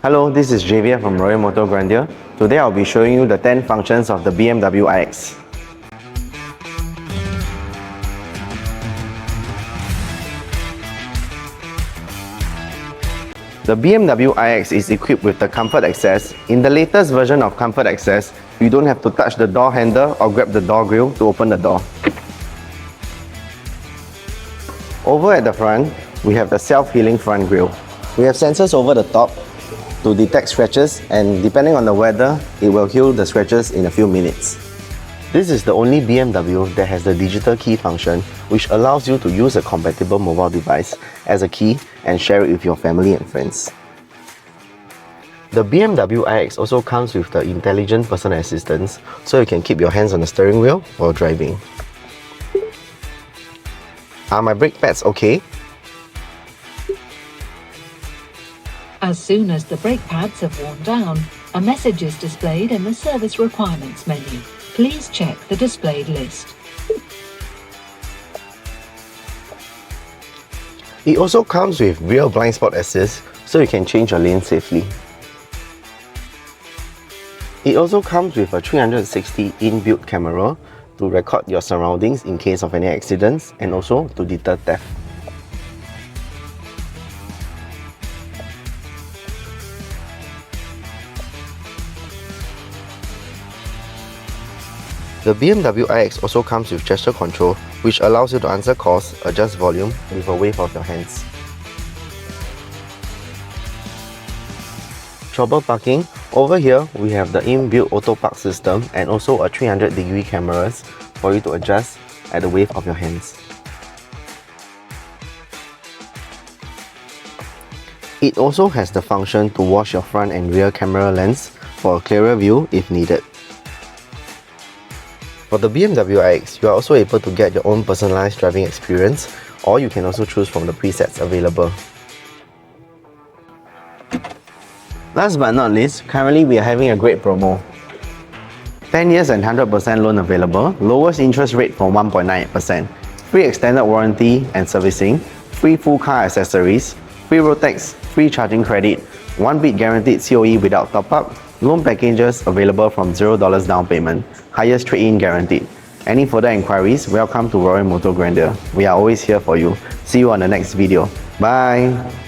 Hello, this is Javier from Royal Motor Grandeur. Today I'll be showing you the 10 functions of the BMW iX. The BMW iX is equipped with the Comfort Access. In the latest version of Comfort Access, you don't have to touch the door handle or grab the door grille to open the door. Over at the front, we have the self-healing front grille. We have sensors over the top to detect scratches, and depending on the weather, it will heal the scratches in a few minutes. This is the only BMW that has the digital key function, which allows you to use a compatible mobile device as a key and share it with your family and friends. The BMW iX also comes with the intelligent personal assistance, so you can keep your hands on the steering wheel while driving. Are my brake pads okay? As soon as the brake pads have worn down, a message is displayed in the Service Requirements menu. Please check the displayed list. It also comes with rear blind spot assist, so you can change your lane safely. It also comes with a 360 inbuilt camera to record your surroundings in case of any accidents and also to deter theft. The BMW iX also comes with gesture control, which allows you to answer calls, adjust volume with a wave of your hands. Trouble parking. Over here, we have the inbuilt auto park system and also a 300-degree cameras for you to adjust at the wave of your hands. It also has the function to wash your front and rear camera lens for a clearer view if needed. For the BMW iX, you are also able to get your own personalized driving experience, or you can also choose from the presets available. Last but not least, currently we are having a great promo. 10 years and 100% loan available, lowest interest rate for 1.98%, free extended warranty and servicing, free full car accessories, free road tax, free charging credit, 1 bit guaranteed COE without top-up, loan packages available from $0 down payment, highest trade-in guaranteed. Any further inquiries, welcome to Royal Motor Grandeur. We are always here for you. See you on the next video. Bye!